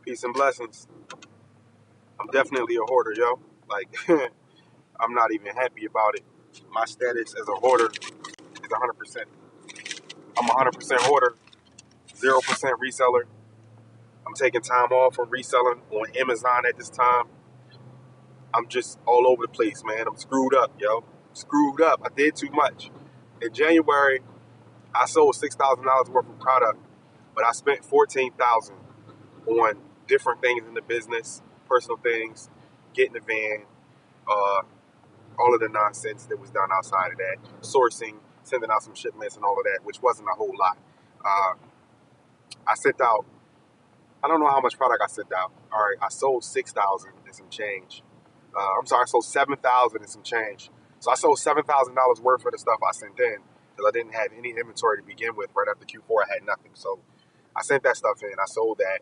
Peace and blessings. I'm definitely a hoarder, yo. Like, I'm not even happy about it. My status as a hoarder is 100%. I'm 100% hoarder, 0% reseller. I'm taking time off from reselling on Amazon at this time. I'm just all over the place, man. I'm screwed up, yo. Screwed up. I did too much. In January, I sold $6,000 worth of product, but I spent 14,000 on different things in the business, personal things, getting a van, uh, all of the nonsense that was done outside of that, sourcing, sending out some shipments and all of that, which wasn't a whole lot. Uh, I sent out, I don't know how much product I sent out. All right, I sold 6,000 and some change. I'm sorry, I sold 7,000 and some change. So I sold $7,000 worth of the stuff I sent in because I didn't have any inventory to begin with. Right after Q4, I had nothing. So I sent that stuff in. I sold that.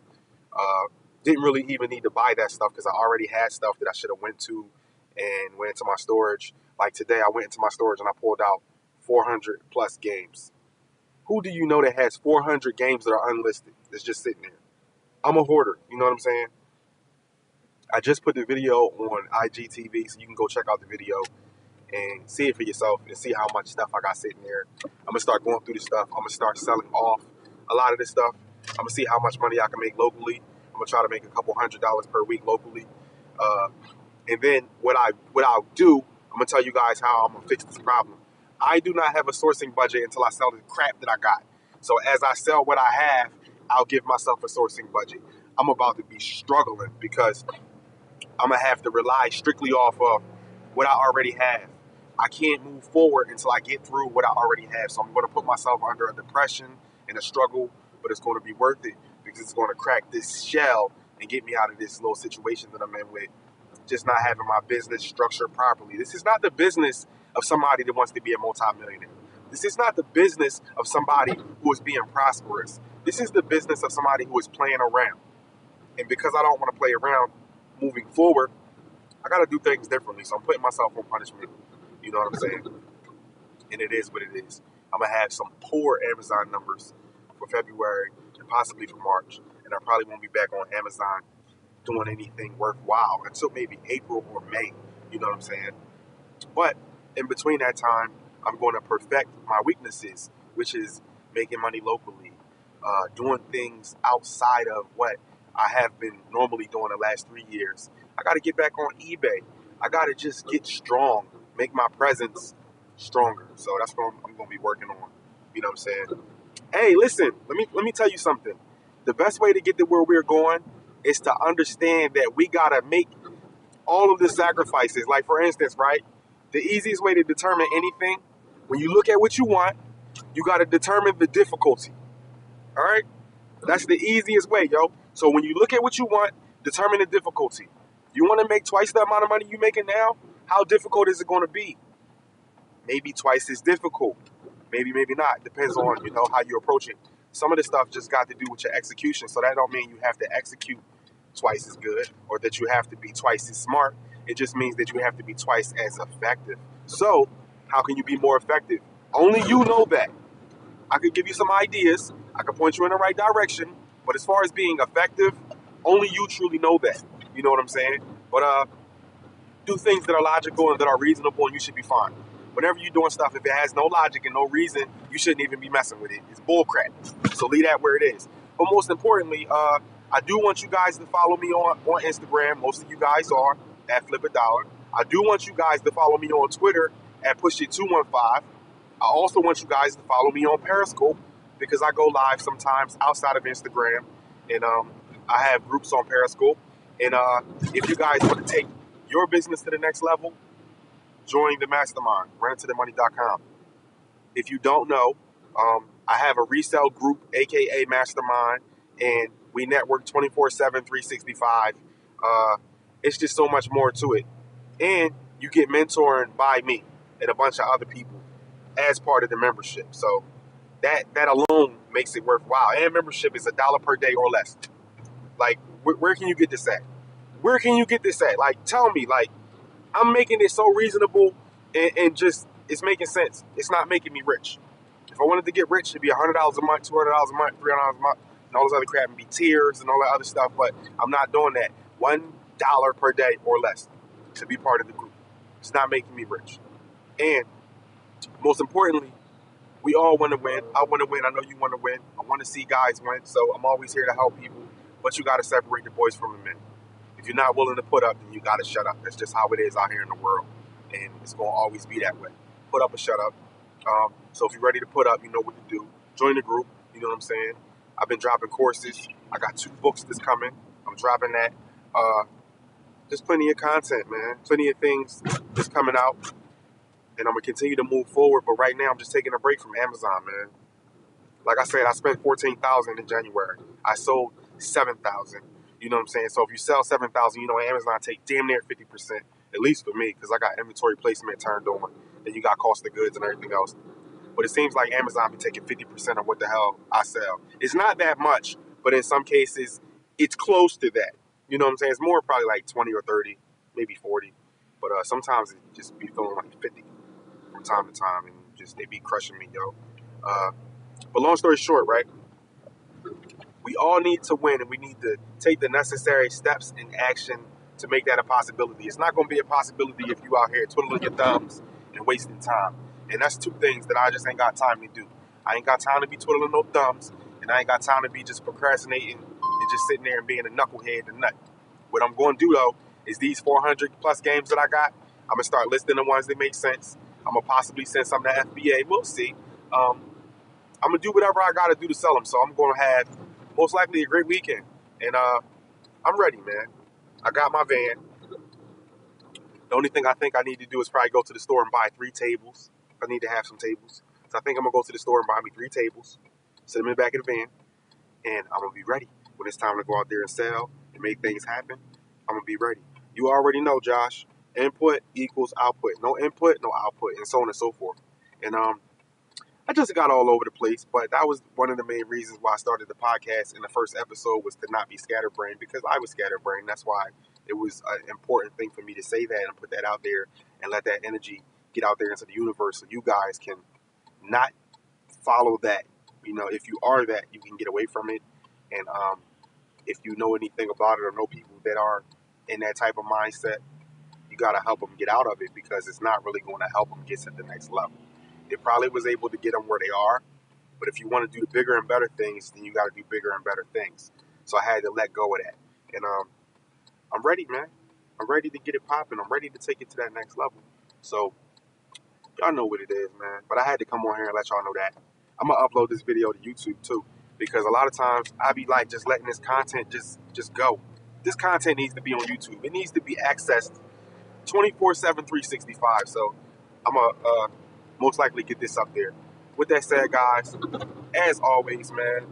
Uh, didn't really even need to buy that stuff because I already had stuff that I should have went to and went into my storage. Like today, I went into my storage and I pulled out 400 plus games. Who do you know that has 400 games that are unlisted? That's just sitting there. I'm a hoarder. You know what I'm saying? I just put the video on IGTV, so you can go check out the video and see it for yourself and see how much stuff I got sitting there. I'm gonna start going through the stuff. I'm gonna start selling off a lot of this stuff. I'm gonna see how much money I can make locally. I'm gonna try to make a couple $100s per week locally. Uh, and then what I'll do, I'm gonna tell you guys how I'm gonna fix this problem. I do not have a sourcing budget until I sell the crap that I got. So as I sell what I have, I'll give myself a sourcing budget. I'm about to be struggling because I'm gonna have to rely strictly off of what I already have. I can't move forward until I get through what I already have. So I'm gonna put myself under a depression and a struggle, but it's gonna be worth it because it's gonna crack this shell and get me out of this little situation that I'm in with just not having my business structured properly. This is not the business of somebody that wants to be a multimillionaire. This is not the business of somebody who is being prosperous. This is the business of somebody who is playing around. And because I don't want to play around moving forward, I got to do things differently. So I'm putting myself on punishment. You know what I'm saying? And it is what it is. I'm going to have some poor Amazon numbers for February and possibly for March. And I probably won't be back on Amazon doing anything worthwhile until maybe April or May. You know what I'm saying? But in between that time, I'm going to perfect my weaknesses, which is making money locally, doing things outside of what I have been normally doing the last 3 years. I got to get back on eBay. I got to just get strong, make my presence stronger. So that's what I'm going to be working on. You know what I'm saying? Hey, listen, let me tell you something. The best way to get to where we're going is to understand that we got to make all of the sacrifices. Like, for instance, right? The easiest way to determine anything, when you look at what you want, you got to determine the difficulty. All right? That's the easiest way, yo. So when you look at what you want, determine the difficulty. You want to make twice the amount of money you're making now? How difficult is it going to be? Maybe twice as difficult. Maybe not. Depends on, how you approach it. Some of this stuff just got to do with your execution. So that don't mean you have to execute twice as good or that you have to be twice as smart. It just means that you have to be twice as effective. So how can you be more effective? Only you know that. I could give you some ideas. I could point you in the right direction. But as far as being effective, only you truly know that. You know what I'm saying? But do things that are logical and that are reasonable, and you should be fine. Whenever you're doing stuff, if it has no logic and no reason, you shouldn't even be messing with it. It's bullcrap. So leave that where it is. But most importantly, I do want you guys to follow me on Instagram. Most of you guys are at Flip a Dollar. I do want you guys to follow me on Twitter at PushIt215. I also want you guys to follow me on Periscope because I go live sometimes outside of Instagram, and I have groups on Periscope. And if you guys want to take your business to the next level, join the mastermind, runitothemoney.com. If you don't know, I have a resale group, aka mastermind, and we network 24/7, 365. It's just so much more to it. And you get mentoring by me and a bunch of other people as part of the membership. So that alone makes it worthwhile. And membership is $1 per day or less. Like, where can you get this at? Where can you get this at? Like, tell me, like, I'm making it so reasonable and just, it's making sense. It's not making me rich. If I wanted to get rich, it'd be $100 a month, $200 a month, $300 a month. and all this other crap and be tiers and all that other stuff, but I'm not doing that. $1 per day or less to be part of the group. It's not making me rich. And most importantly, we all want to win. I want to win. I know you want to win. I want to see guys win. So I'm always here to help people. But you got to separate the boys from the men. If you're not willing to put up, then you got to shut up. That's just how it is out here in the world. And it's going to always be that way. Put up or shut up. So if you're ready to put up, you know what to do. Join the group. You know what I'm saying? I've been dropping courses. I got 2 books that's coming. I'm dropping that. There's plenty of content, man. Plenty of things that's coming out. And I'm going to continue to move forward. But right now, I'm just taking a break from Amazon, man. Like I said, I spent $14,000 in January. I sold $7,000. You know what I'm saying? So if you sell $7,000, you know Amazon take damn near 50%, at least for me, because I got inventory placement turned on. Then you got cost of goods and everything else. But it seems like Amazon be taking 50% of what the hell I sell. It's not that much, but in some cases, it's close to that. You know what I'm saying? It's more probably like 20 or 30, maybe 40. But sometimes it just be feeling like 50 from time to time, and just they be crushing me, yo. But long story short, right? We all need to win, and we need to take the necessary steps in action to make that a possibility. It's not going to be a possibility if you out here twiddling your thumbs and wasting time. And that's 2 things that I just ain't got time to do. I ain't got time to be twiddling no thumbs, and I ain't got time to be just procrastinating and just sitting there and being a knucklehead and nut. What I'm going to do, though, is these 400 plus games that I got, I'm going to start listing the ones that make sense. I'm going to possibly send some to FBA. We'll see. I'm going to do whatever I got to do to sell them. So I'm going to have most likely a great weekend. And I'm ready, man. I got my van. The only thing I think I need to do is probably go to the store and buy 3 tables. I need to have some tables. So I think I'm going to go to the store and buy me 3 tables, sit them in the back of the van, and I'm going to be ready. When it's time to go out there and sell and make things happen, I'm going to be ready. You already know, Josh. Input equals output. No input, no output, and so on and so forth. And I just got all over the place, but that was one of the main reasons why I started the podcast in the first episode, was to not be scatterbrained, because I was scatterbrained. That's why it was an important thing for me to say that and put that out there and let that energy get out there into the universe so you guys can not follow that. You know, if you are that, you can get away from it. And if you know anything about it or know people that are in that type of mindset, you got to help them get out of it, because it's not really going to help them get to the next level. It probably was able to get them where they are, but if you want to do bigger and better things, then you got to do bigger and better things. So I had to let go of that. And I'm ready, man. I'm ready to get it popping. I'm ready to take it to that next level. So y'all know what it is, man. But I had to come on here and let y'all know that. I'm going to upload this video to YouTube too, because a lot of times I be like just letting this content just go. This content needs to be on YouTube. It needs to be accessed 24/7, 365. So I'm going to most likely get this up there. With that said, guys, as always, man,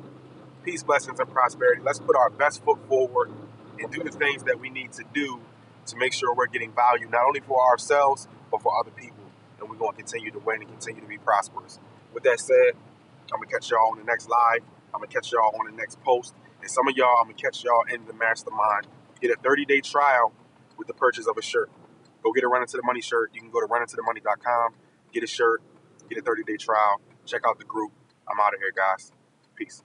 peace, blessings, and prosperity. Let's put our best foot forward and do the things that we need to do to make sure we're getting value, not only for ourselves, but for other people. And we're going to continue to win and continue to be prosperous. With that said, I'm going to catch y'all on the next live. I'm going to catch y'all on the next post. And some of y'all, I'm going to catch y'all in the mastermind. Get a 30-day trial with the purchase of a shirt. Go get a Run Into the Money shirt. You can go to runintothemoney.com, get a shirt, get a 30-day trial. Check out the group. I'm out of here, guys. Peace.